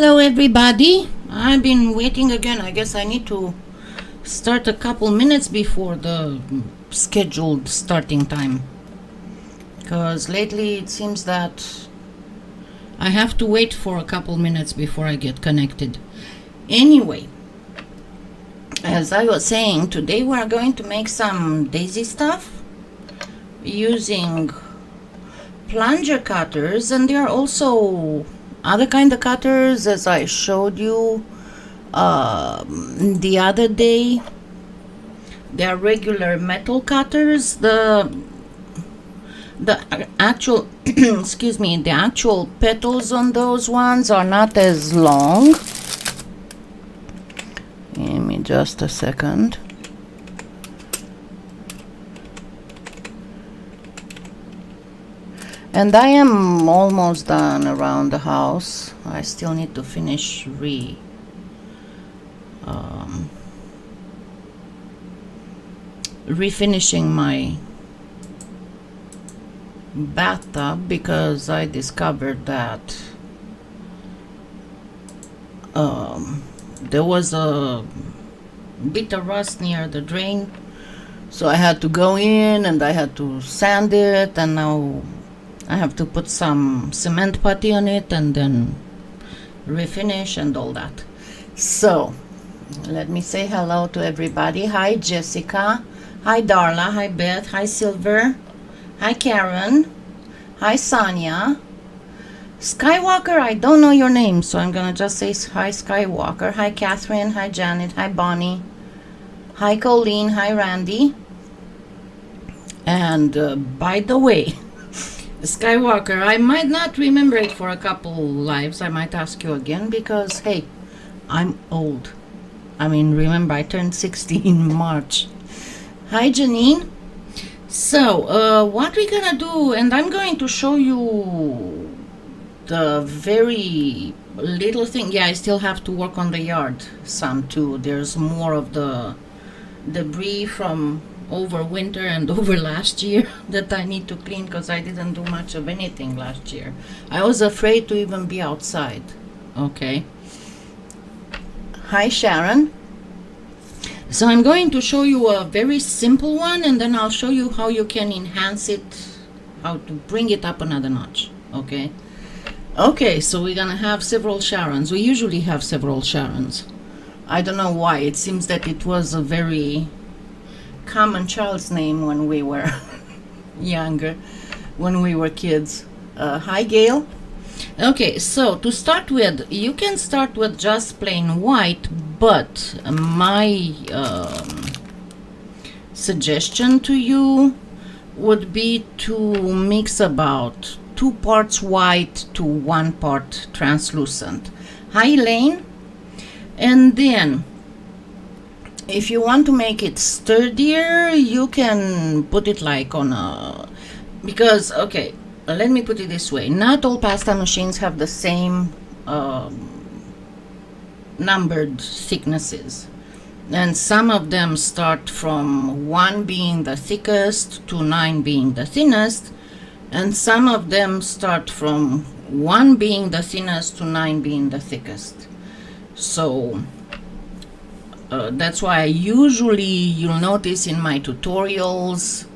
Hello everybody, I've been waiting again. I guess I need to start a couple minutes before the scheduled starting time, because lately it seems that I have to wait for a couple minutes before I get connected. Anyway, as I was saying, today we are going to make some daisy stuff using plunger cutters, and there are also other kind of cutters as I showed you the other day. They are regular metal cutters. The actual excuse me, the actual petals on those ones are not as long. Give me just a second. And I am almost done around the house. I still need to finish refinishing my bathtub, because I discovered that there was a bit of rust near the drain, so I had to go in and I had to sand it, and now I have to put some cement putty on it and then refinish and all that. So let me say hello to everybody. Hi Jessica, hi Darla, hi Beth, hi Silver, hi Karen, hi Sonia, Skywalker. I don't know your name, so I'm gonna just say hi Skywalker. Hi Catherine, hi Janet, hi Bonnie, hi Colleen, hi Randy. And by the way, Skywalker, I might not remember it for a couple lives. I might ask you again because, hey, I'm old. I mean, remember, I turned 60 in March. Hi, Janine. So, what we're gonna do, and I'm going to show you the very little thing. Yeah, I still have to work on the yard some too. There's more of the debris from over winter and over last year that I need to clean, because I didn't do much of anything last year. I was afraid to even be outside. Okay. Hi Sharon. So I'm going to show you a very simple one, and then I'll show you how you can enhance it, how to bring it up another notch. Okay. Okay, so we're gonna have several Sharons. We usually have several Sharons. I don't know why. It seems that it was a very common child's name when we were younger, when we were kids. Hi Gail. Okay, so to start with, you can start with just plain white, but my suggestion to you would be to mix about 2 parts white to 1 part translucent. Hi Elaine. And then if you want to make it sturdier, you can put it like on a, because, okay, let me put it this way. Not all pasta machines have the same numbered thicknesses. And some of them start from 1 being the thickest to 9 being the thinnest. And some of them start from 1 being the thinnest to 9 being the thickest. So that's why usually you'll notice in my tutorials,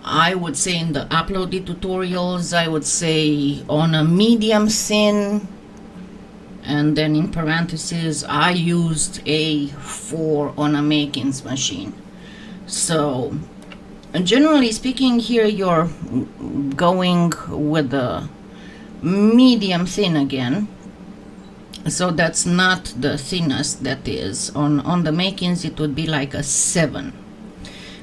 I would say in the uploaded tutorials, I would say on a medium thin, and then in parentheses I used A4 on a Makins machine. So generally speaking, here you're going with the medium thin again. So that's not the thinnest that is. On the Makins it would be like a 7.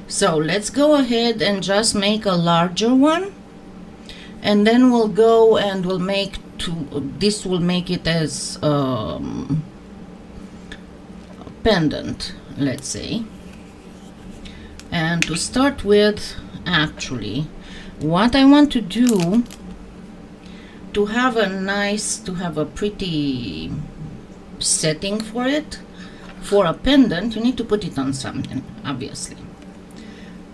So let's go ahead and just make a larger one, and then we'll go and we'll make this will make it as a pendant, let's say. And to start with, actually, what I want to do to have a pretty setting for it, for a pendant, you need to put it on something, obviously.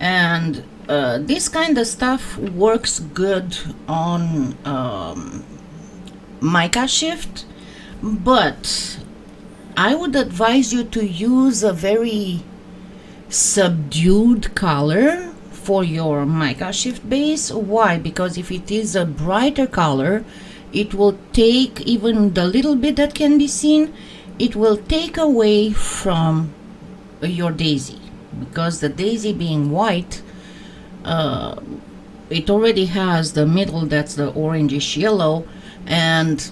And this kind of stuff works good on mica shift, But I would advise you to use a very subdued color for your mica shift base. Why? Because if it is a brighter color, it will take, even the little bit that can be seen, it will take away from your daisy, because the daisy being white, it already has the middle that's the orangish yellow, and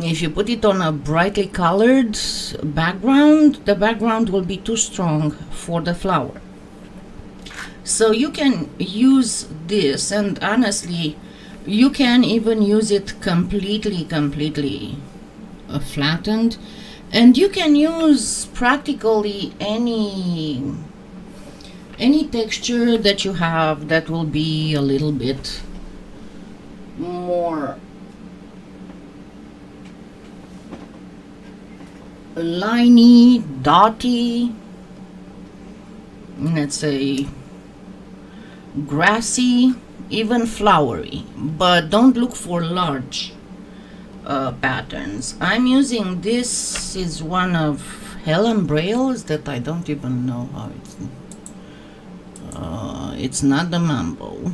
if you put it on a brightly colored background, the background will be too strong for the flower. So you can use this, and honestly you can even use it completely flattened, and you can use practically any texture that you have that will be a little bit more liney, dotty, let's say grassy, even flowery, but don't look for large patterns. I'm using, this is one of Helen Braille's that I don't even know how it's not the Mambo.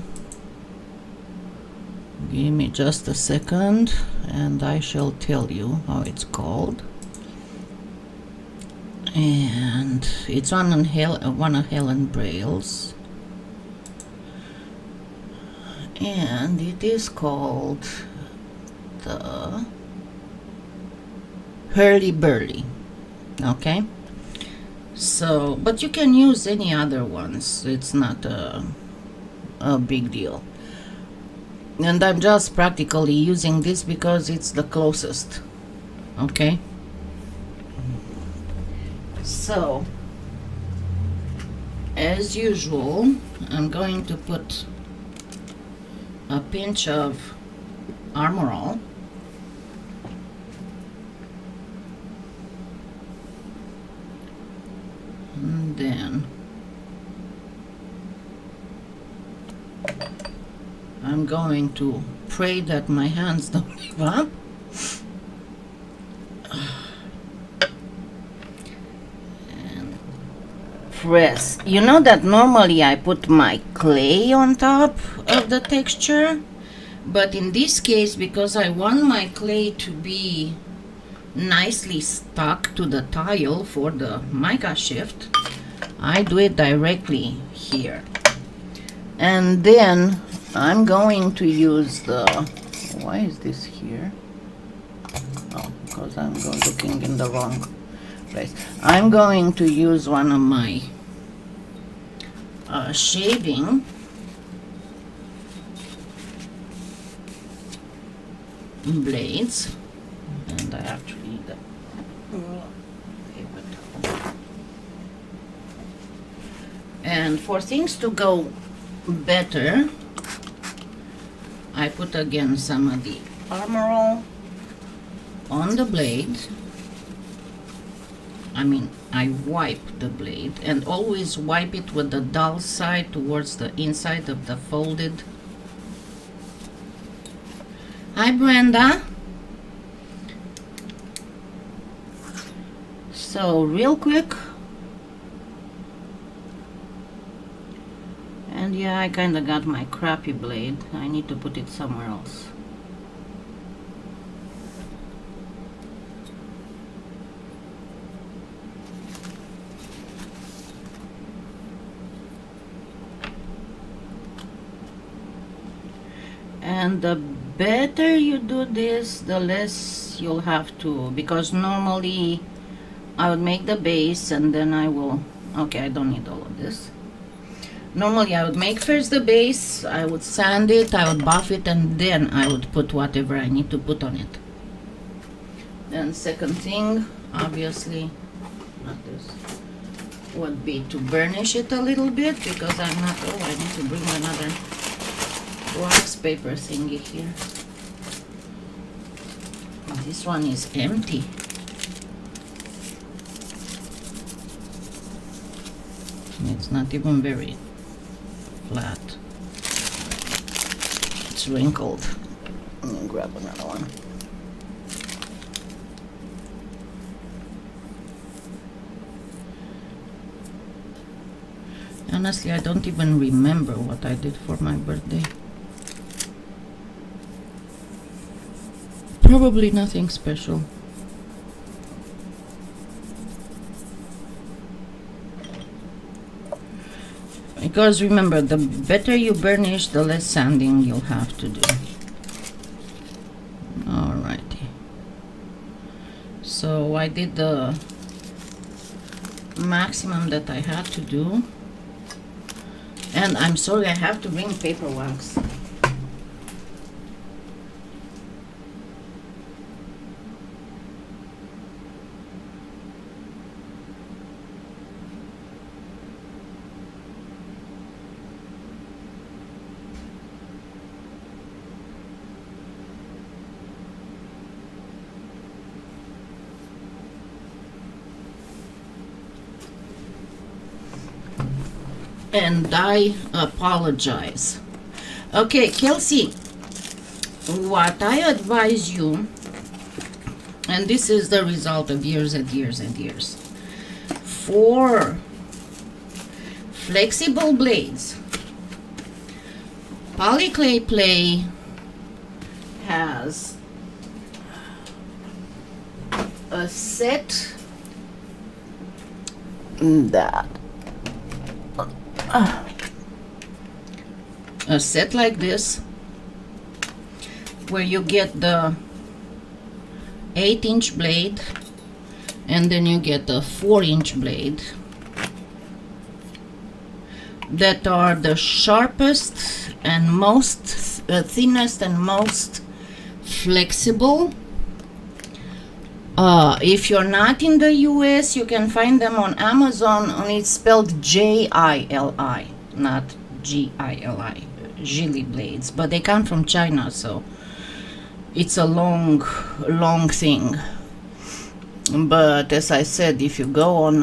Give me just a second and I shall tell you how it's called. And it's on one of Helen Braille's, and it is called the Hurly Burly. Okay, so but you can use any other ones, it's not a big deal, and I'm just practically using this because it's the closest. Okay, so as usual I'm going to put a pinch of Armor All, and then I'm going to pray that my hands don't give up. And press. You know that normally I put my clay on top of the texture, but in this case, because I want my clay to be nicely stuck to the tile for the mica shift, I do it directly here. And then I'm going to use the, why is this here? Oh, because I'm looking in the wrong place. I'm going to use one of my shaving blades, and I actually need a paper towel. And for things to go better, I put again some of the Armor All on the blade. I mean, I wipe the blade, and always wipe it with the dull side towards the inside of the folded. Hi, Brenda. So real quick, and yeah, I kind of got my crappy blade. I need to put it somewhere else. And the better you do this, the less you'll have to, because normally I would make the base and then I will, okay, I don't need all of this. Normally I would make first the base, I would sand it, I would buff it, and then I would put whatever I need to put on it. And second thing, obviously, not this, would be to burnish it a little bit, because I'm not, oh, I need to bring another wax paper thingy here. This one is empty. It's not even very flat. It's wrinkled. Let me grab another one. Honestly, I don't even remember what I did for my birthday. Probably nothing special. Because remember, the better you burnish, the less sanding you'll have to do. Alrighty. So I did the maximum that I had to do. And I'm sorry, I have to bring paper wax. And I apologize. Okay, Kelsey, what I advise you, and this is the result of years and years and years, for flexible blades, PolyClay Play has a set that a set like this, where you get the 8-inch blade and then you get the 4-inch blade that are the sharpest and most thinnest and most flexible. If you're not in the US, you can find them on Amazon, and it's spelled J-I-L-I, not G-I-L-I, Gili blades, but they come from China, so it's a long thing. But as I said, if you go on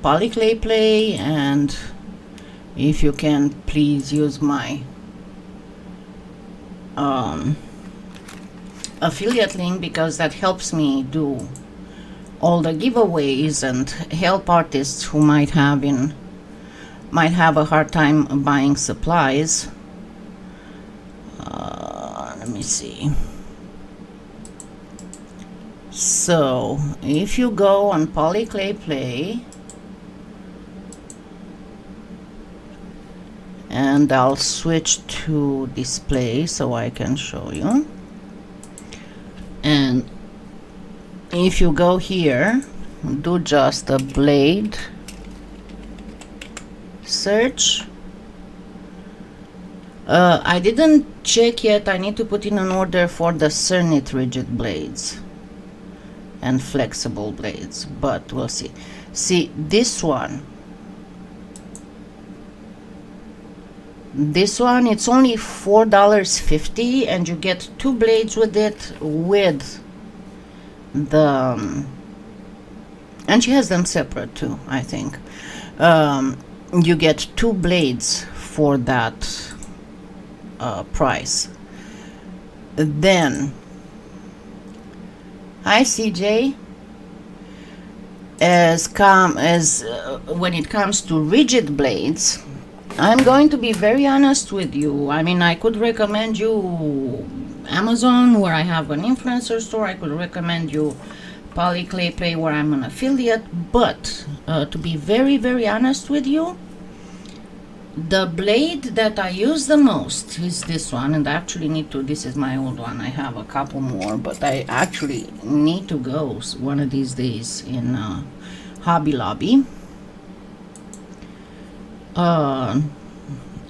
PolyClay Play, and if you can please use my affiliate link, because that helps me do all the giveaways and help artists who might have a hard time buying supplies. Let me see. So if you go on PolyClay Play, and I'll switch to display so I can show you. And if you go here, do just a blade search. I didn't check yet. I need to put in an order for the Cernit rigid blades and flexible blades, but we'll see. See, this one, it's only $4.50, and you get 2 blades with it, with the and she has them separate too, I think. You get 2 blades for that price. Then hi CJ, when it comes to rigid blades, I'm going to be very honest with you. I mean, I could recommend you Amazon, where I have an influencer store. I could recommend you PolyClay Play, where I'm an affiliate. But to be very, very honest with you, the blade that I use the most is this one. And I actually need to, this is my old one. I have a couple more, but I actually need to go one of these days in Hobby Lobby.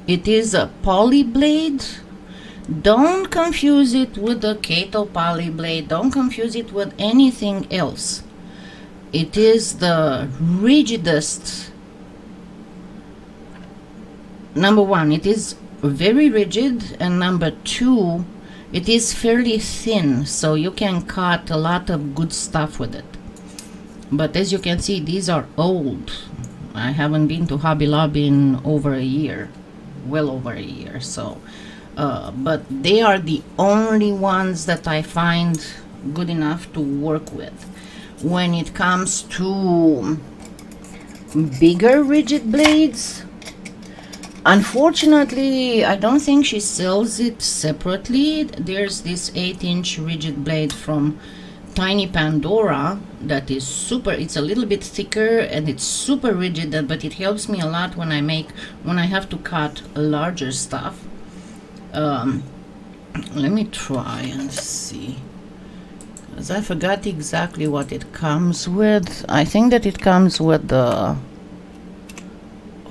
It is a poly blade. Don't confuse it with the Kato poly blade. Don't confuse it with anything else. It is the rigidest. Number one, it is very rigid, and number two, it is fairly thin, so you can cut a lot of good stuff with it. But as you can see, these are old. I haven't been to Hobby Lobby in over a year, well over a year. So, but they are the only ones that I find good enough to work with. When it comes to bigger rigid blades, Unfortunately, I don't think she sells it separately. There's this 8-inch rigid blade from Tiny Pandora that is super, it's a little bit thicker and it's super rigid, but it helps me a lot when I have to cut larger stuff. Let me try and see, because I forgot exactly what it comes with. I think that it comes with the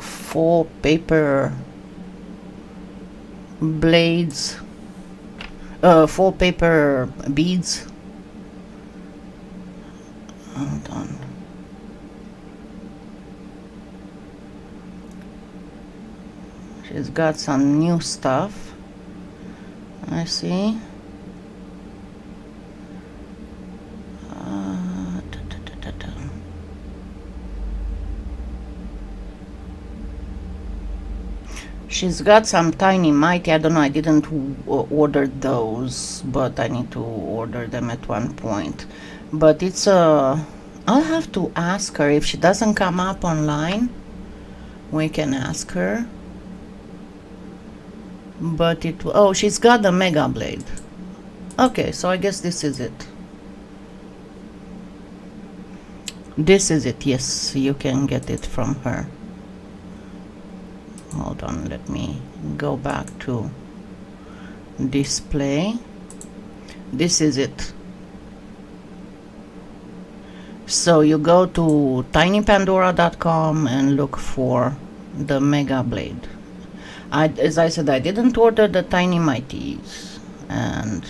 4 paper blades, 4 paper beads. Hold on. She's got some new stuff, I see. She's got some tiny mighty. I don't know, I didn't order those, but I need to order them at one point. But it's I'll have to ask her. If she doesn't come up online, we can ask her. But oh, she's got the mega blade. Okay, so I guess this is it. This is it, yes, you can get it from her. Hold on, let me go back to display. This is it. So you go to tinypandora.com and look for the mega blade. As I said, I didn't order the tiny mighties, and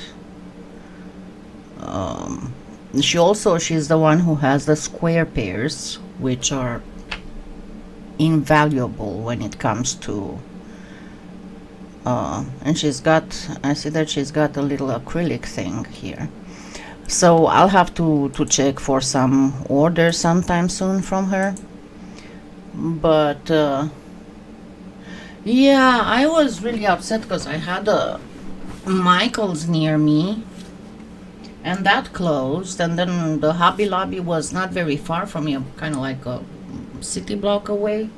she's the one who has the square pairs, which are invaluable when it comes to and she's got, I see that she's got a little acrylic thing here. So I'll have to check for some order sometime soon from her. But yeah, I was really upset because I had a Michael's near me and that closed, and then the Hobby Lobby was not very far from me, kind of like a city block away,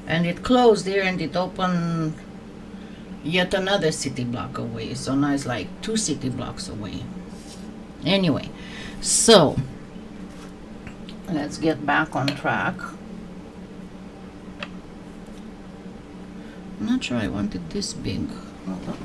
and it closed there and it opened yet another city block away. So now it's like 2 city blocks away. Anyway, so let's get back on track. I'm not sure I wanted this big. Hold on.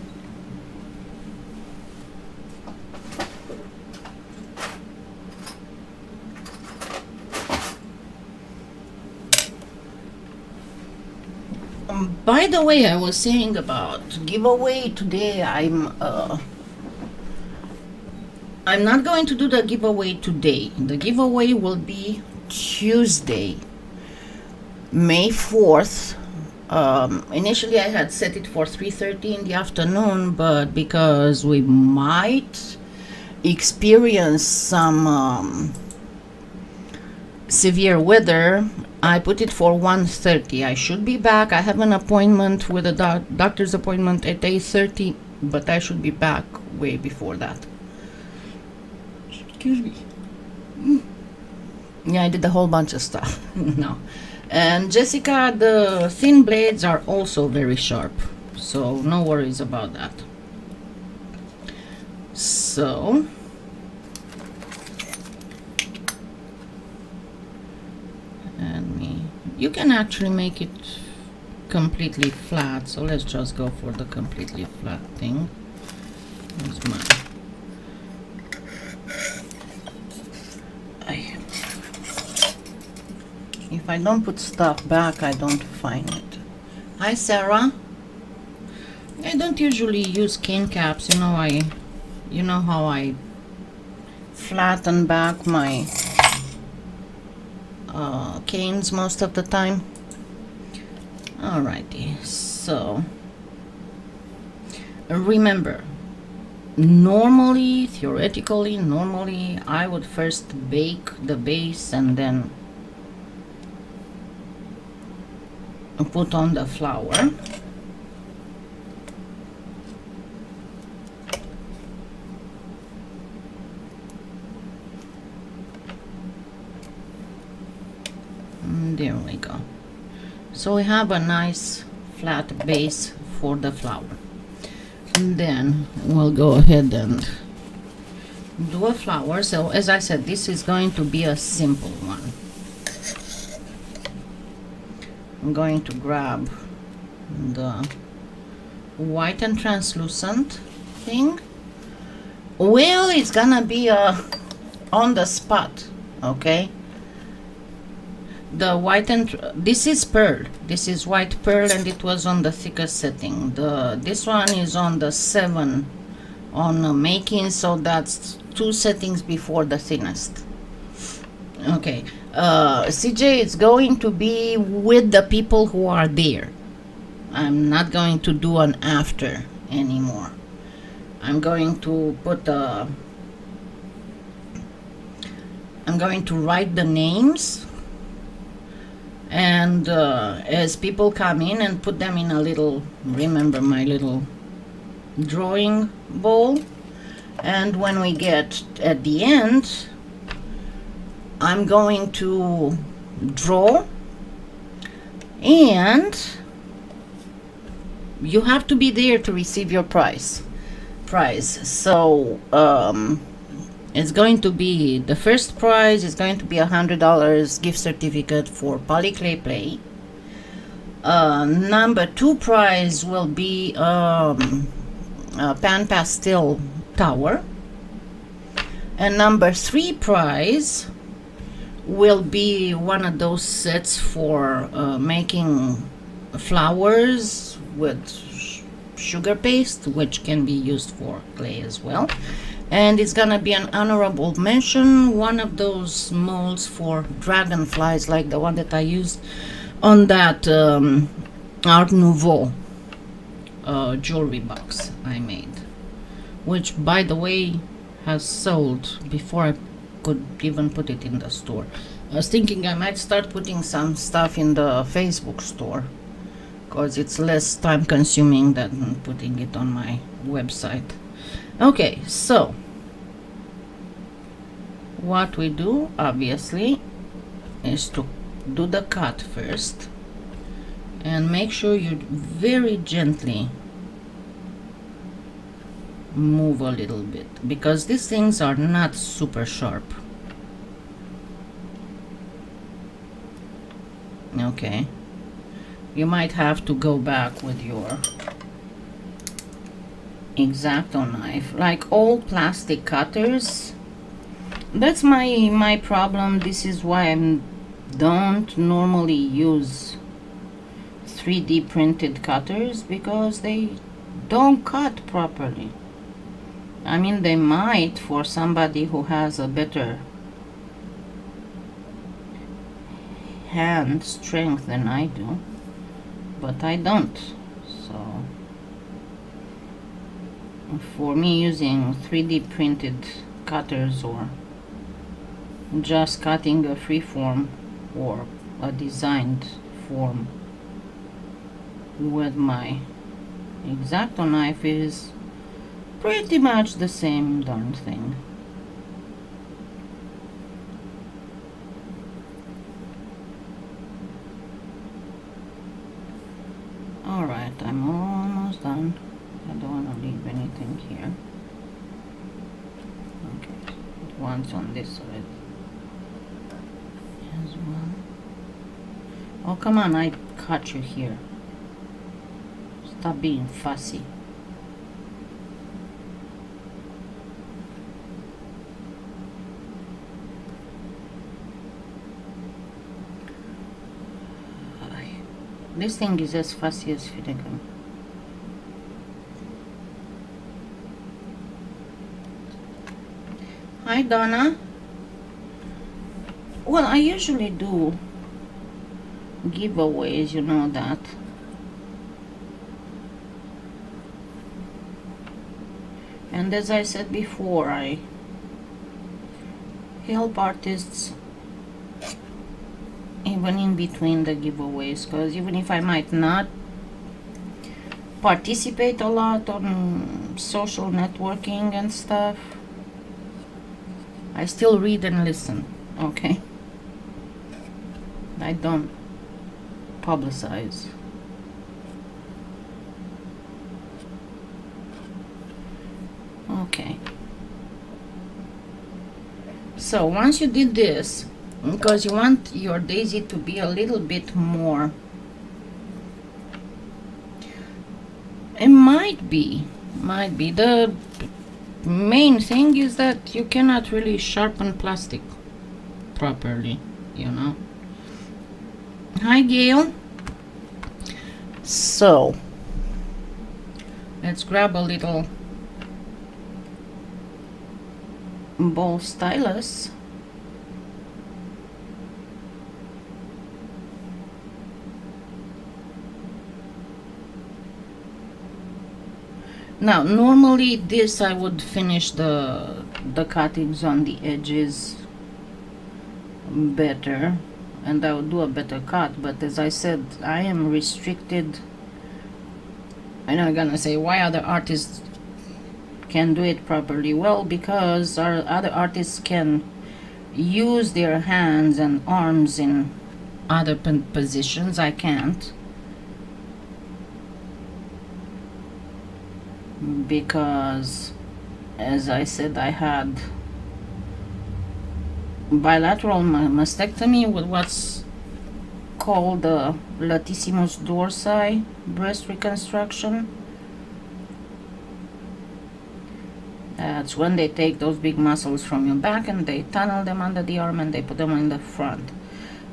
By the way, I was saying about giveaway today. I'm not going to do the giveaway today. The giveaway will be Tuesday, May 4th. Initially I had set it for 3:30 in the afternoon, but because we might experience some severe weather, I put it for 1:30. I should be back. I have an appointment with a doctor's appointment at 8:30, but I should be back way before that. Excuse me. Yeah, I did a whole bunch of stuff. No. And Jessica, the thin blades are also very sharp, so no worries about that. So you can actually make it completely flat, so let's just go for the completely flat thing. Here's mine. If I don't put stuff back, I don't find it. Hi, Sarah. I don't usually use cane caps. You know how I flatten back my canes most of the time. Alrighty, so remember, theoretically, I would first bake the base and then put on the flour. And there we go. So we have a nice flat base for the flower. And then we'll go ahead and do a flower. So as I said, this is going to be a simple one. I'm going to grab the white and translucent thing. Well, it's gonna be on the spot, okay? The white and this is pearl. This is white pearl, and it was on the thickest setting. This one is on the 7 on making, so that's 2 settings before the thinnest. Okay, CJ is going to be with the people who are there. I'm not going to do an after anymore. I'm going to put I'm going to write the names, and as people come in, and put them in a little, remember my little drawing bowl, and when we get at the end, I'm going to draw, and you have to be there to receive your prize. So it's going to be, the first prize is going to be $100 gift certificate for PolyClay Play. Number 2 prize will be a pan pastel tower, and number 3 prize will be one of those sets for making flowers with sugar paste, which can be used for clay as well. And it's gonna be an honorable mention, one of those molds for dragonflies, like the one that I used on that Art Nouveau jewelry box I made, which, by the way, has sold before I could even put it in the store. I was thinking I might start putting some stuff in the Facebook store, because it's less time consuming than putting it on my website. Okay, so what we do obviously is to do the cut first, and make sure you very gently move a little bit, because these things are not super sharp. Okay, you might have to go back with your X-Acto knife, like all plastic cutters. That's my problem. This is why I don't normally use 3D printed cutters, because they don't cut properly. I mean, they might for somebody who has a better hand strength than I do, but I don't. So for me, using 3D printed cutters, or just cutting a free form or a designed form with my X-Acto knife, is pretty much the same darn thing. Alright, I'm almost done. I don't want to leave anything here. Okay, once on this side as well. Oh, come on, I caught you here. Stop being fussy. This thing is as fussy as Finnegan. Hi, Donna. Well, I usually do giveaways, you know that. And as I said before, I help artists even in between the giveaways, because even if I might not participate a lot on social networking and stuff, I still read and listen, okay? I don't publicize. Okay. So once you did this, because you want your daisy to be a little bit more, it might be the main thing is that you cannot really sharpen plastic properly, you know. Hi Gail. So let's grab a little ball stylus. Now normally this I would finish the cuttings on the edges better, and I would do a better cut, but as I said, I am restricted. I'm not gonna say why other artists can do it properly. Well, because our other artists can use their hands and arms in other positions. I can't, because as I said, I had bilateral mastectomy with what's called the latissimus dorsi breast reconstruction. That's when they take those big muscles from your back and they tunnel them under the arm and they put them in the front.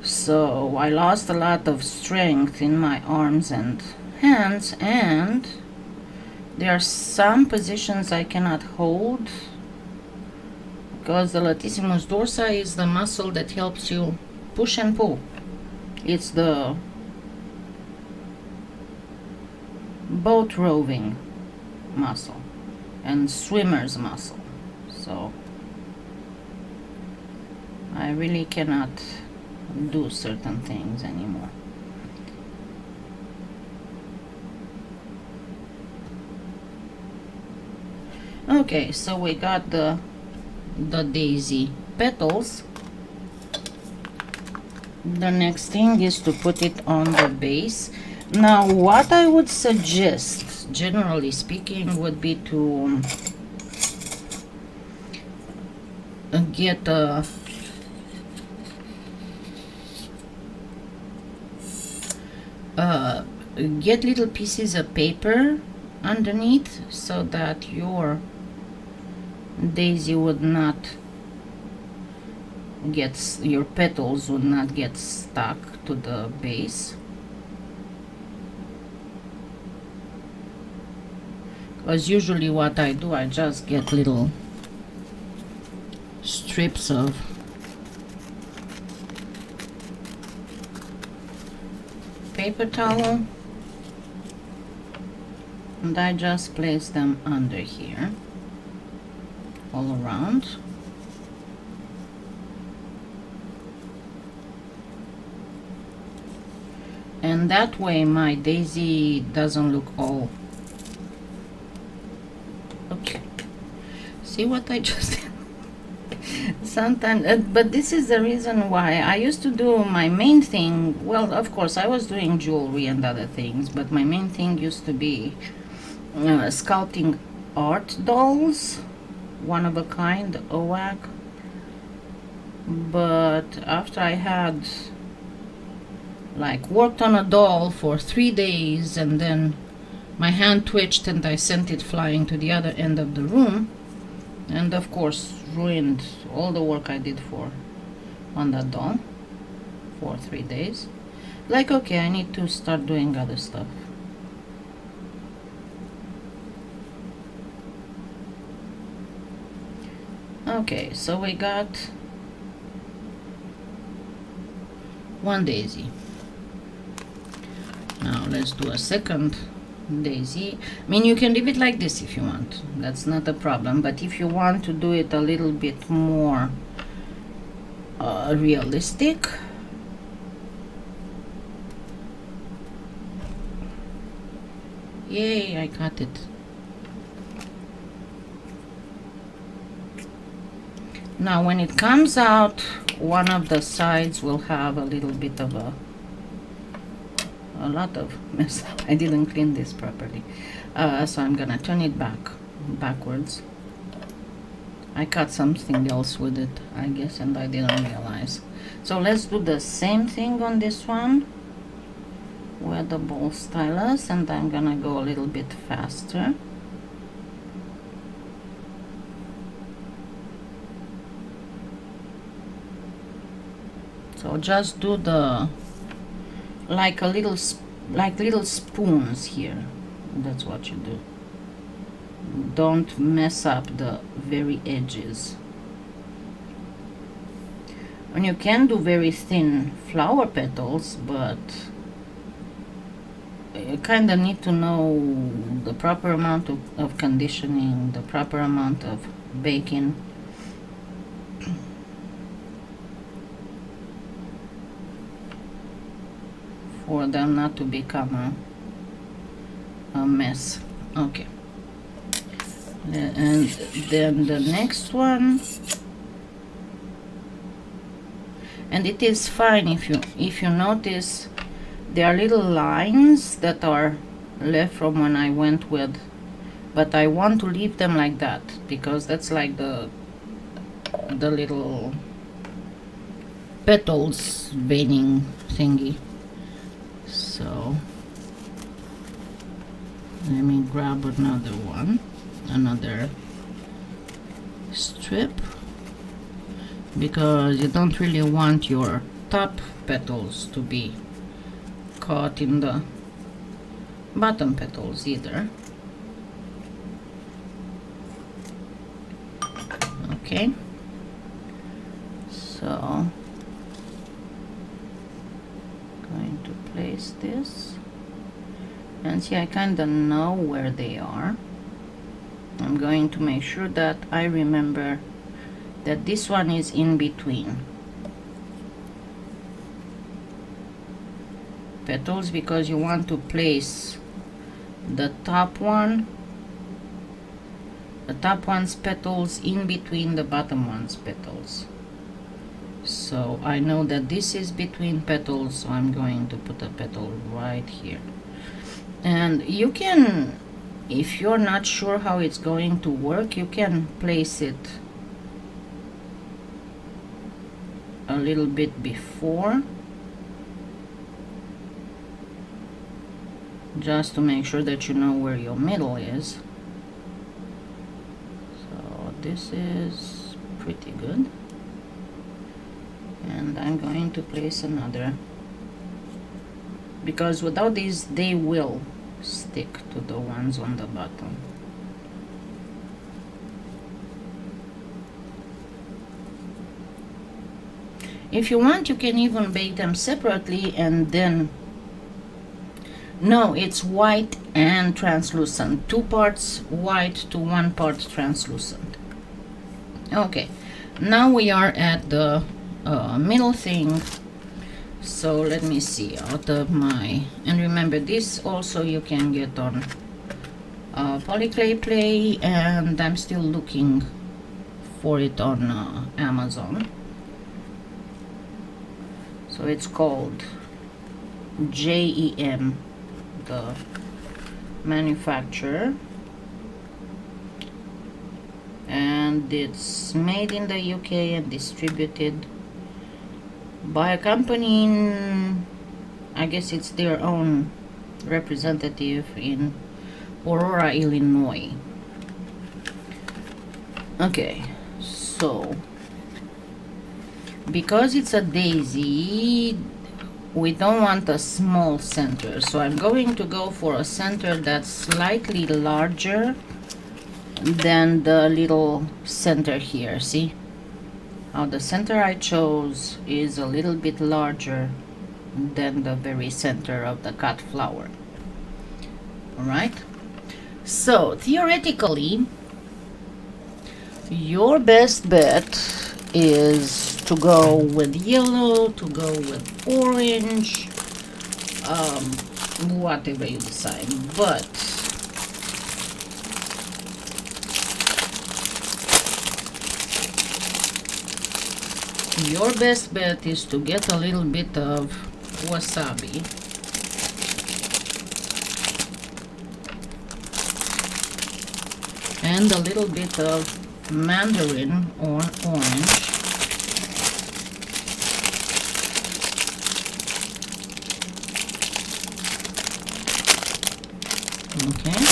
So I lost a lot of strength in my arms and hands, and there are some positions I cannot hold because the latissimus dorsi is the muscle that helps you push and pull. It's the boat rowing muscle and swimmer's muscle. So I really cannot do certain things anymore. Okay, so we got the daisy petals. The next thing is to put it on the base. Now what I would suggest, generally speaking, would be to get a get little pieces of paper underneath so that your daisy would not get, your petals would not get stuck to the base. Because usually what I do, I just get little strips of paper towel and I just place them under here all around. And that way my daisy doesn't look all, okay, see what I just did? Sometimes, but this is the reason why I used to do my main thing. Well, of course I was doing jewelry and other things, but my main thing used to be sculpting art dolls, one of a kind, OWAC. But after I had like worked on a doll for 3 days and then my hand twitched and I sent it flying to the other end of the room, and of course ruined all the work I did on that doll for 3 days. Like, okay, I need to start doing other stuff. Okay, so we got one daisy. Now let's do a second daisy. I mean, you can leave it like this if you want, that's not a problem, but if you want to do it a little bit more realistic, yay, I got it. Now when it comes out, one of the sides will have a little bit of a lot of mess. I didn't clean this properly, so I'm gonna turn it backwards. I cut something else with it, I guess, and I didn't realize. So let's do the same thing on this one with the ball stylus, and I'm gonna go a little bit faster. So just do the like little spoons here. That's what you do. Don't mess up the very edges. And you can do very thin flower petals, but you kind of need to know the proper amount of conditioning, the proper amount of baking. For them not to become a mess. Okay. And then the next one, and it is fine if you notice there are little lines that are left from when I went with, but I want to leave them like that because that's like the little petals veining thingy. So let me grab another one, another strip, because you don't really want your top petals to be caught in the bottom petals either. Okay, so going to place this, and see, I kind of know where they are. I'm going to make sure that I remember that this one is in between petals, because you want to place the top one's petals in between the bottom one's petals. So I know that this is between petals, so I'm going to put a petal right here. And you can, if you're not sure how it's going to work, you can place it a little bit before, just to make sure that you know where your middle is. So this is pretty good, and I'm going to place another, because without these they will stick to the ones on the bottom. If you want, you can even bake them separately, and then, no, it's white and translucent, 2 parts white to 1 part translucent. Okay, now we are at the middle thing. So let me see, out of my, and remember, this also you can get on PolyClay Play, and I'm still looking for it on Amazon. So it's called JEM, the manufacturer, and it's made in the UK and distributed by a company in, I guess it's their own representative in Aurora, Illinois. Okay, so because it's a daisy, we don't want a small center, so I'm going to go for a center that's slightly larger than the little center here. See how the center I chose is a little bit larger than the very center of the cut flower. Alright, so theoretically your best bet is to go with yellow, to go with orange, whatever you decide, but your best bet is to get a little bit of wasabi and a little bit of mandarin or orange. Okay.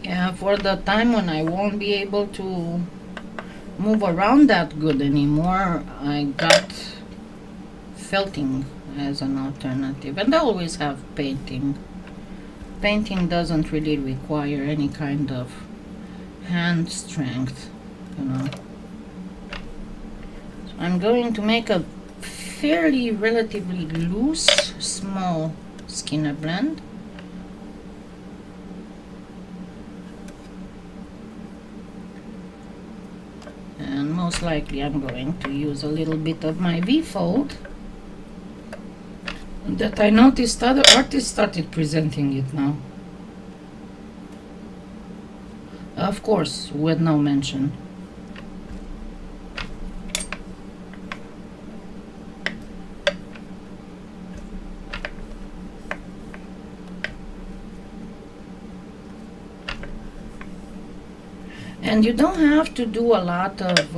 Yeah, for the time when I won't be able to move around that good anymore, I got felting as an alternative, and I always have painting. Painting doesn't really require any kind of hand strength, you know. So I'm going to make a fairly relatively loose, small Skinner blend. And most likely I'm going to use a little bit of my V-fold that I noticed other artists started presenting it now. Of course, with no mention. And you don't have to do a lot of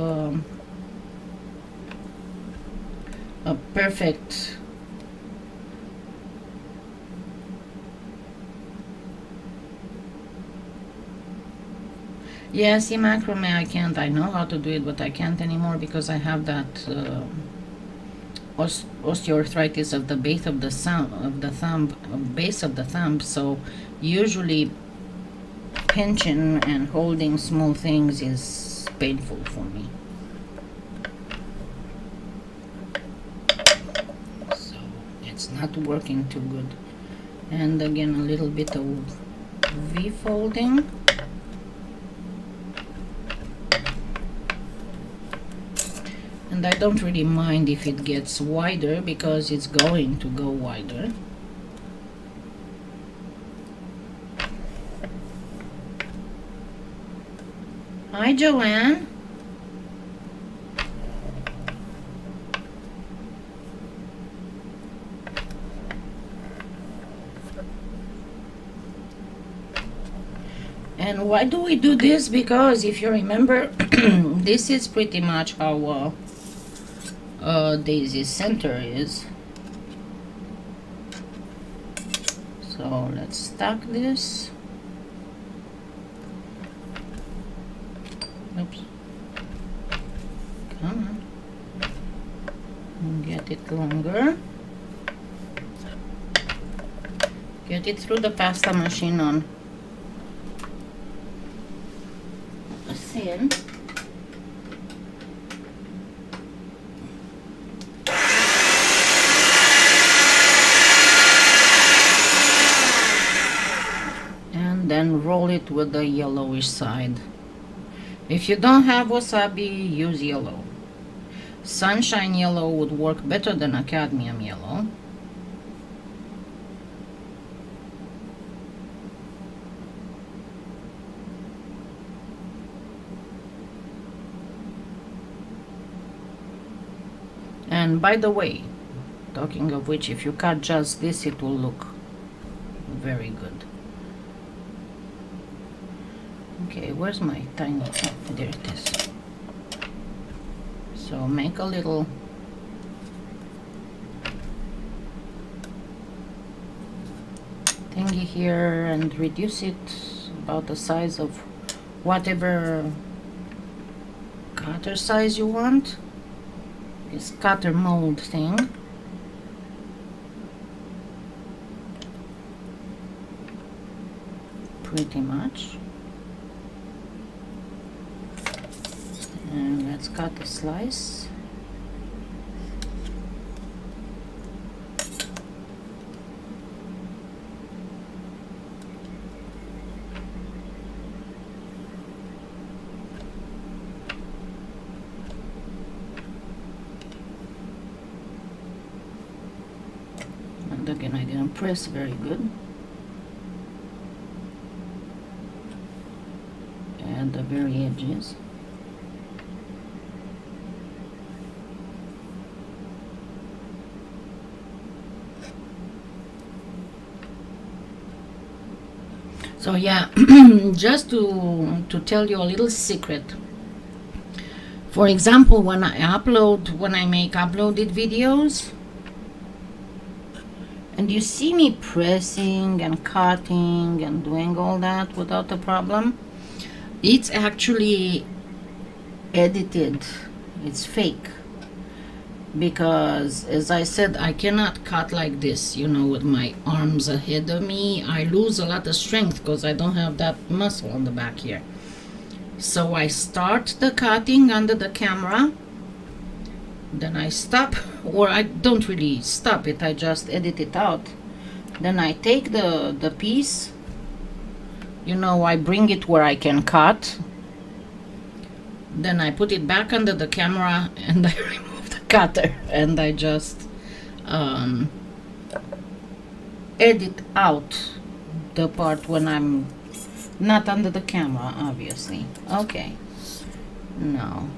a perfect yeah, see, macrame I can't. I know how to do it, but I can't anymore because I have that osteoarthritis of the base of the base of the thumb. So usually pinching and holding small things is painful for me. So it's not working too good. And again, a little bit of V-folding. And I don't really mind if it gets wider because it's going to go wider. Hi, Joanne. And why do we do this? Because if you remember, this is pretty much how Daisy's center is. So let's stack this. Oops. Come on. And get it longer. Get it through the pasta machine on thin. And then roll it with the yellowish side. If you don't have wasabi, use yellow. Sunshine yellow would work better than a cadmium yellow. And by the way, talking of which, if you cut just this, it will look very good. Okay, where's my tiny, oh, there it is. So make a little thingy here and reduce it about the size of whatever cutter size you want. This cutter mold thing. Pretty much. And let's cut a slice. And again, I didn't press very good. And the very edges. So yeah, just to tell you a little secret. For example, when I make uploaded videos, and you see me pressing and cutting and doing all that without a problem, it's actually edited. It's fake. Because, as I said, I cannot cut like this, you know, with my arms ahead of me. I lose a lot of strength because I don't have that muscle on the back here. So I start the cutting under the camera, then I stop, or I don't really stop it, I just edit it out. Then I take the piece, you know, I bring it where I can cut, then I put it back under the camera and I remove the cutter and I just edit out the part when I'm not under the camera, obviously. Okay, now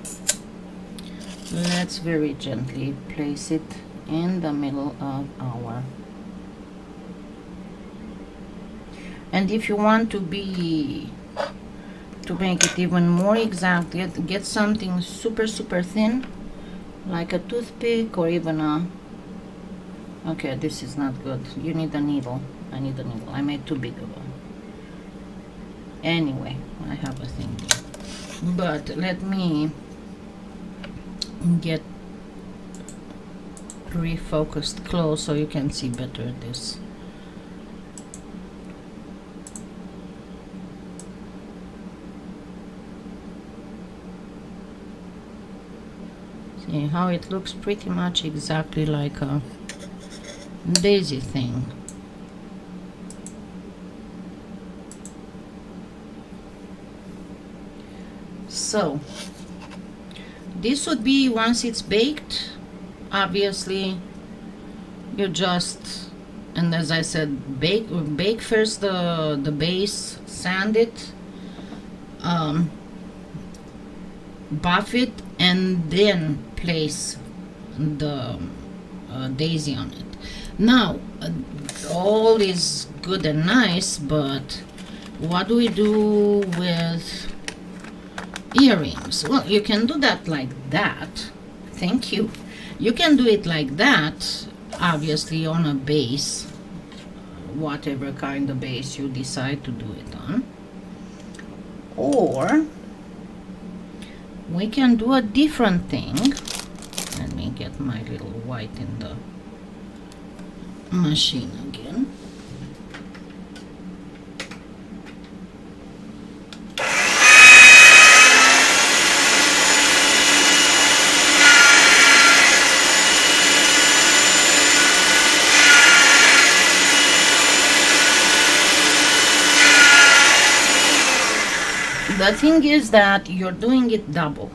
let's very gently place it in the middle of our, and if you want to make it even more exact, get something super thin, like a toothpick or even a, okay, this is not good, you need a needle. I need a needle, I made too big of a, anyway, I have a thing here. But let me get refocused close so you can see better this. See how it looks pretty much exactly like a daisy thing. So this would be once it's baked. Obviously you just, and as I said, bake first the base, sand it, buff it, and then place the daisy on it. Now all is good and nice, but what do we do with earrings? Well, you can do that like that. Thank you. You can do it like that, obviously on a base, whatever kind of base you decide to do it on. Or we can do a different thing. Let me get my little white in the machine again. The thing is that you're doing it double,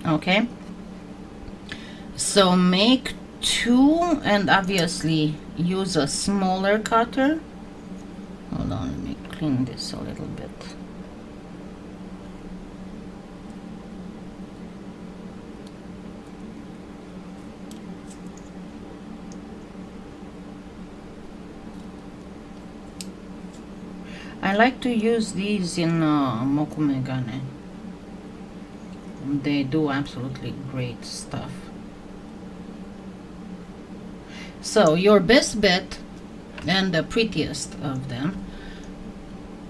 okay? So make two, and obviously use a smaller cutter. Hold on, let me clean this a little bit. I like to use these in mokumegane. They do absolutely great stuff. So your best bet, and the prettiest of them,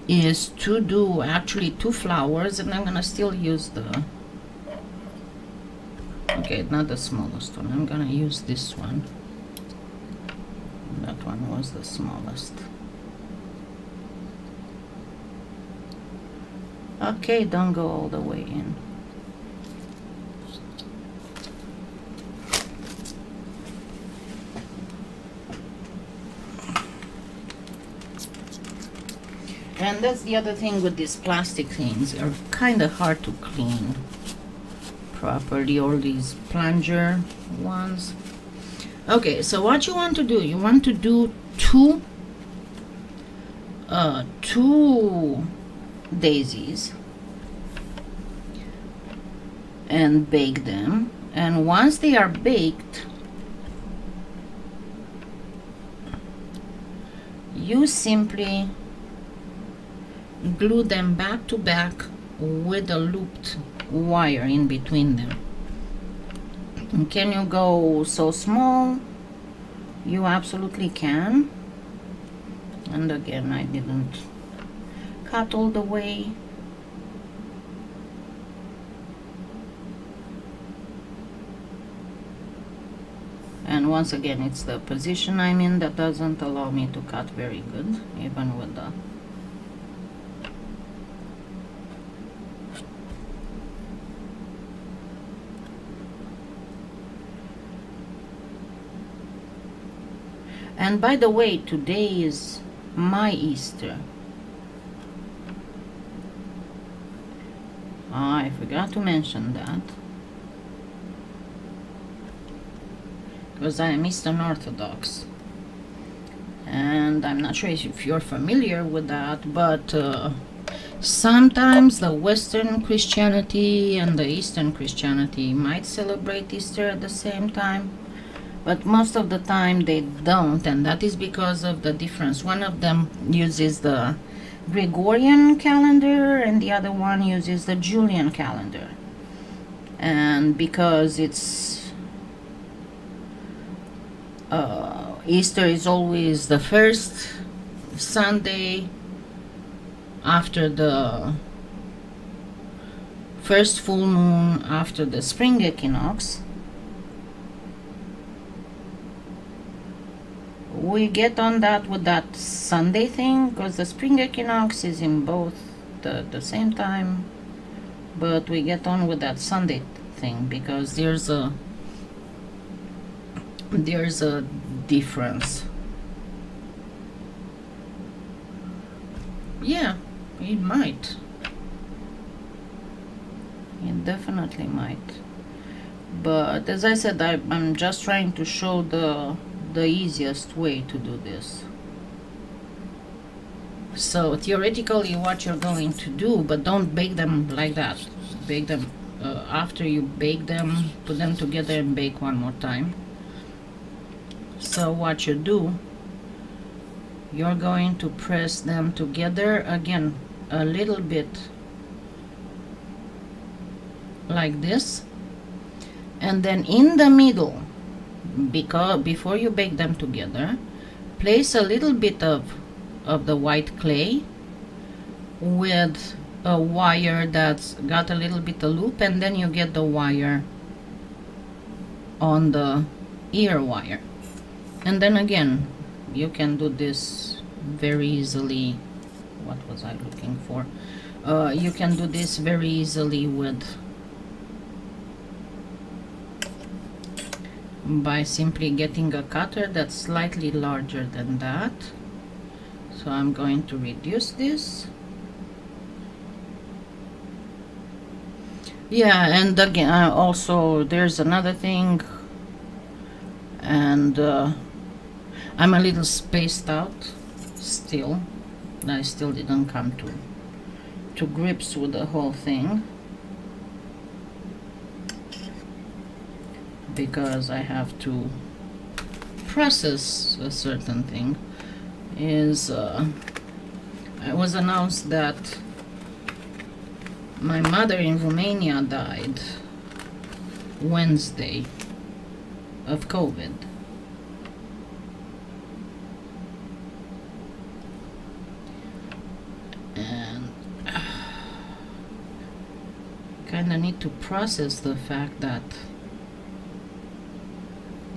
is to do actually two flowers, and I'm gonna still use the, okay, not the smallest one, I'm gonna use this one. That one was the smallest. Okay, don't go all the way in. And that's the other thing with these plastic things, are kind of hard to clean properly, all these plunger ones. Okay, so what you want to do, you want to do two daisies and bake them, and once they are baked, you simply glue them back to back with a looped wire in between them. And can you go so small? You absolutely can. And again, I didn't cut all the way. And once again, it's the position I'm in that doesn't allow me to cut very good, even with the And by the way, today is my Easter. I forgot to mention that, because I am Eastern Orthodox, and I'm not sure if you're familiar with that, but sometimes the Western Christianity and the Eastern Christianity might celebrate Easter at the same time, but most of the time they don't, and that is because of the difference. One of them uses the Gregorian calendar and the other one uses the Julian calendar. And because it's Easter is always the first Sunday after the first full moon after the spring equinox, we get on that with that Sunday thing, because the spring equinox is in both the same time, but we get on with that Sunday thing because there's a difference. Yeah, it might. It definitely might. But as I said, I'm just trying to show the easiest way to do this. So theoretically what you're going to do, but don't bake them like that. Bake them after you bake them, put them together and bake one more time. So what you do, you're going to press them together again a little bit like this, and then in the middle, because before you bake them together, place a little bit of the white clay with a wire that's got a little bit of loop, and then you get the wire on the ear wire. And then again, you can do this very easily. What was I looking for? You can do this very easily by simply getting a cutter that's slightly larger than that. So I'm going to reduce this. Yeah, and again, also there's another thing, and I'm a little spaced out still. I still didn't come to grips with the whole thing, because I have to process a certain thing. It was announced that my mother in Romania died Wednesday of COVID. And kind of need to process the fact that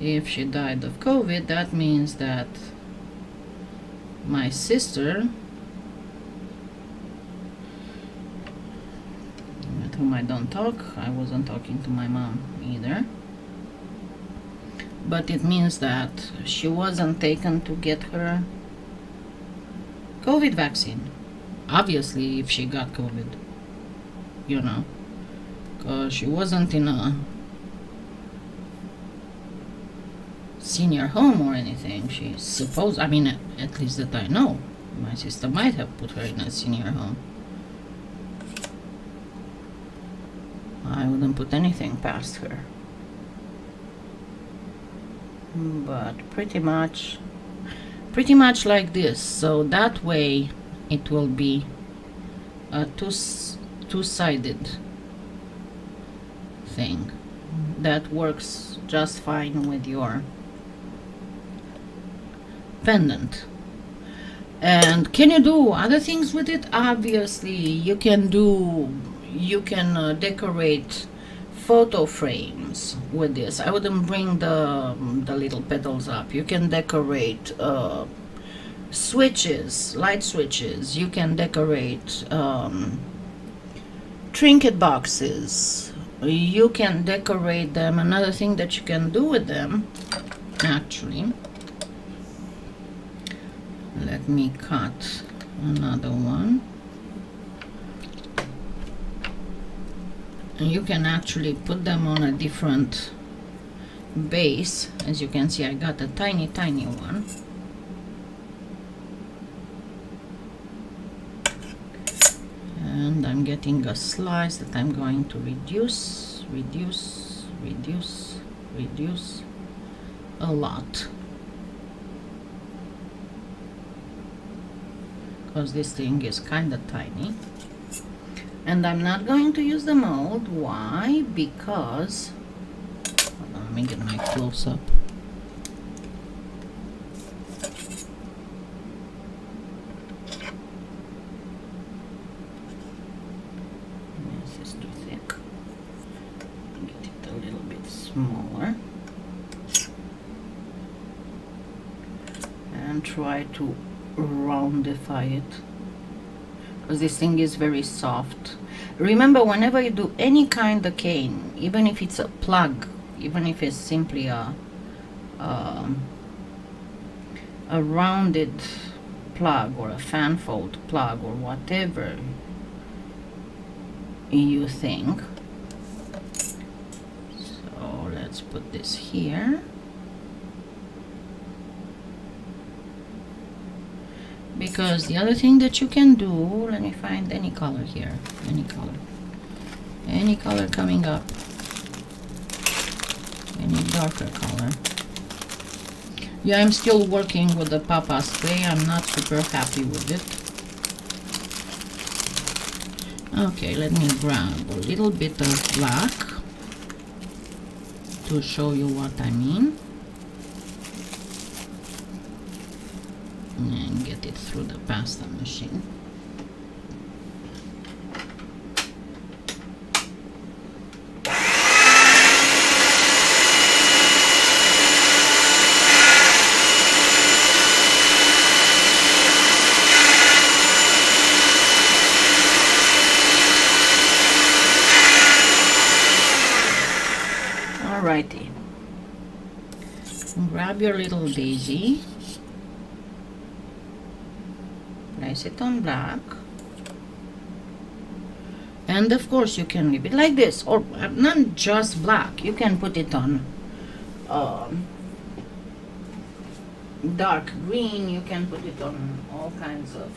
if she died of COVID, that means that my sister, with whom I don't talk, I wasn't talking to my mom either, but it means that she wasn't taken to get her COVID vaccine. Obviously, if she got COVID, you know, because she wasn't in a senior home or anything. She's supposed, I mean, at least that I know, my sister might have put her in a senior home. I wouldn't put anything past her. But pretty much like this. So that way it will be a two-sided thing that works just fine with your pendant. And can you do other things with it? Obviously, you can decorate photo frames with this. I wouldn't bring the little petals up. You can decorate switches, light switches. You can decorate trinket boxes. You can decorate them. Another thing that you can do with them, actually, let me cut another one. And you can actually put them on a different base. As you can see, I got a tiny one. And I'm getting a slice that I'm going to reduce a lot, because this thing is kind of tiny. And I'm not going to use the mold. Why? Because, hold on, let me get my close up. This is too thick. Get it a little bit smaller. And try to roundify it, because this thing is very soft. Remember, whenever you do any kind of cane, even if it's a plug, even if it's simply a rounded plug or a fan fold plug or whatever you think. So let's put this here. Because the other thing that you can do, let me find any color here, any color coming up, any darker color. Yeah, I'm still working with the Papa spray. I'm not super happy with it. Okay, let me grab a little bit of black to show you what I mean. And get it through the pasta machine. Alrighty. Grab your little daisy. Place it on black, and of course you can leave it like this, or not just black. You can put it on dark green. You can put it on all kinds of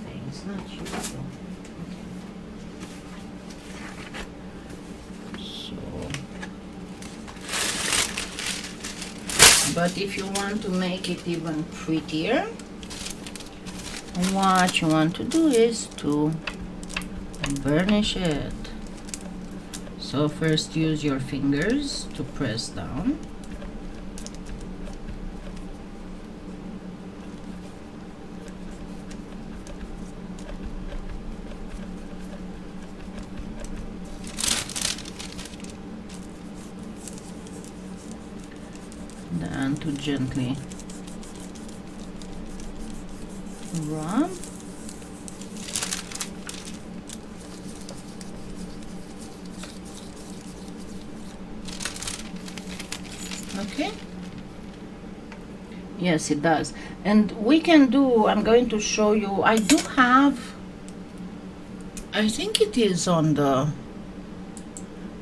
things. Not usual. So, but if you want to make it even prettier, what you want to do is to burnish it. So first use your fingers to press down. Then to gently rub. Okay. Yes, it does. And we can do, I'm going to show you, I do have, I think it is on the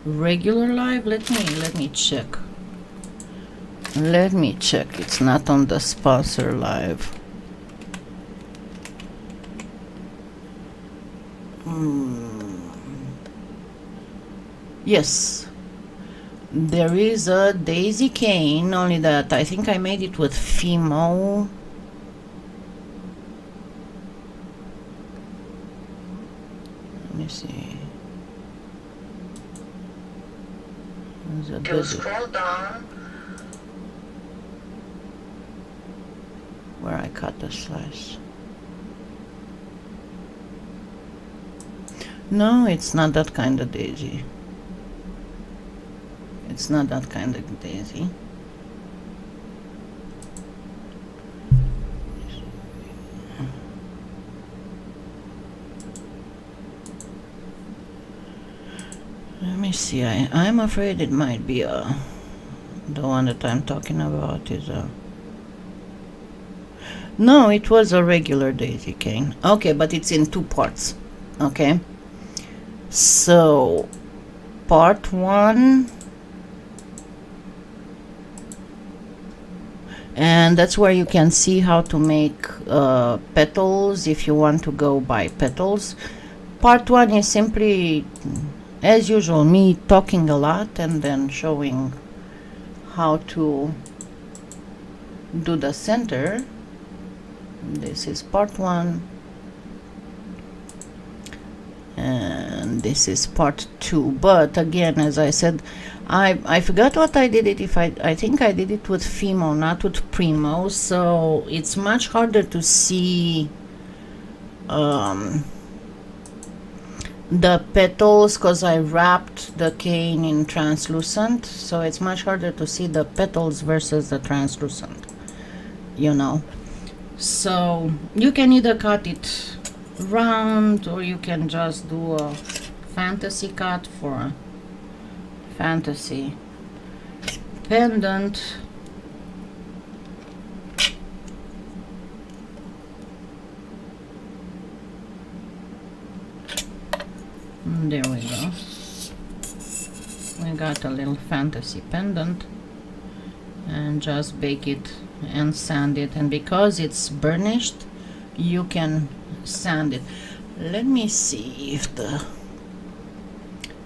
regular live. Let me check. Let me check. It's not on the sponsor live. Yes, there is a daisy cane, only that I think I made it with Fimo. busy. Scroll down. Where I cut the slice. No, it's not that kind of daisy. It's not that kind of daisy. Let me see. I'm afraid it might be the one that I'm talking about is a. No, it was a regular daisy cane. Okay, but it's in two parts. Okay. So, part one, and that's where you can see how to make petals if you want to go by petals. Part one is simply, as usual, me talking a lot and then showing how to do the center. This is part one. And this is part two. But again, as I said, I forgot what I did it. I think I did it with Fimo, not with Premo, so it's much harder to see the petals because I wrapped the cane in translucent, so it's much harder to see the petals versus the translucent, you know. So you can either cut it round or you can just do a fantasy cut for a fantasy pendant. And there we go. We got a little fantasy pendant, and just bake it and sand it, and because it's burnished you can sand it. Let me see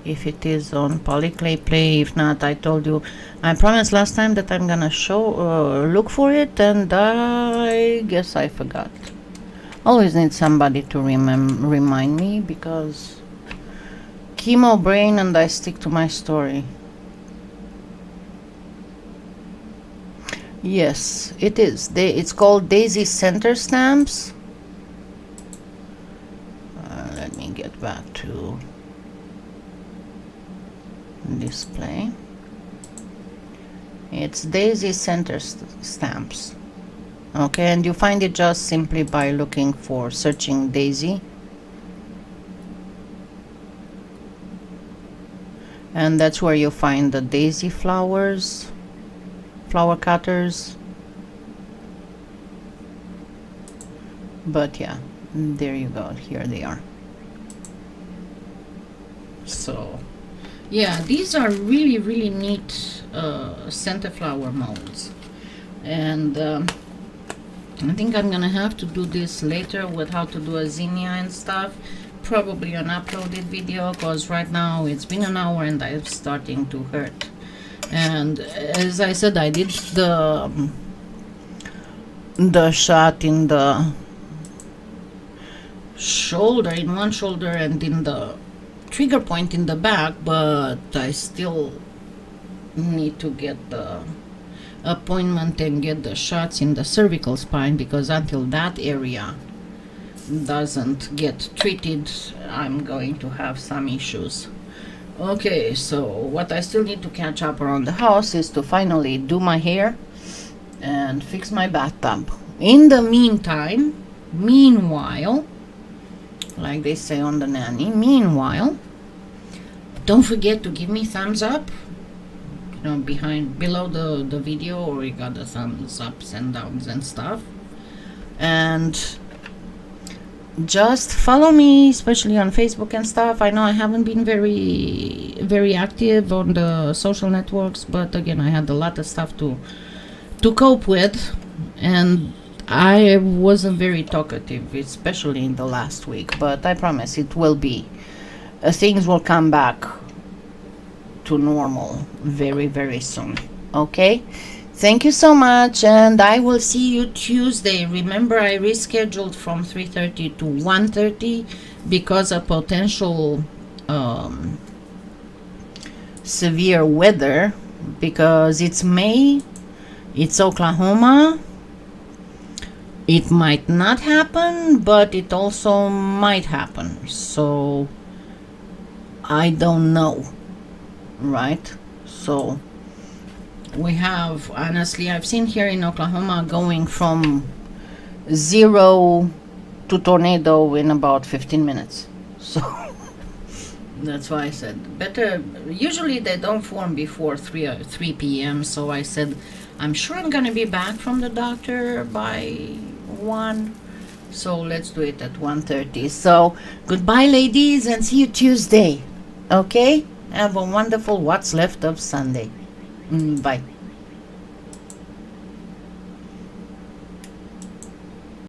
if it is on PolyClay Play. If not, I told you, I promised last time that I'm gonna show look for it, and I guess I forgot. Always need somebody to remind me, because chemo brain and I stick to my story. Yes, it is. It's called Daisy Center Stamps. Let me get back to display. It's Daisy Center Stamps. Okay, and you find it just simply by looking for searching Daisy. And that's where you find the daisy flowers, flower cutters. But yeah, there you go, here they are. So yeah, these are really neat center flower molds, and I think I'm gonna have to do this later with how to do a zinnia and stuff, probably an uploaded video, because right now it's been an hour and I'm starting to hurt. And as I said, I did the shot in the shoulder, in one shoulder, and in the trigger point in the back, but I still need to get the appointment and get the shots in the cervical spine, because until that area doesn't get treated, I'm going to have some issues. Okay, so what I still need to catch up around the house is to finally do my hair and fix my bathtub. In the meanwhile, like they say on the nanny, meanwhile, don't forget to give me thumbs up, you know, below the video, or you got the thumbs ups and downs and stuff. And just follow me, especially on Facebook and stuff. I know I haven't been very active on the social networks, but again, I had a lot of stuff to cope with, and I wasn't very talkative, especially in the last week. But I promise it will be. Things will come back to normal very soon. Okay? Thank you so much, and I will see you Tuesday. Remember, I rescheduled from 3:30 to 1:30 because of potential severe weather, because it's May, it's Oklahoma. It might not happen, but it also might happen. So I don't know, right? So we have, honestly, I've seen here in Oklahoma going from 0 to tornado in about 15 minutes. So that's why I said better. Usually they don't form before 3 p.m. So I said, I'm sure I'm gonna be back from the doctor by 1. So let's do it at 1:30. So goodbye, ladies, and see you Tuesday. Okay? Have a wonderful what's left of Sunday. Bye.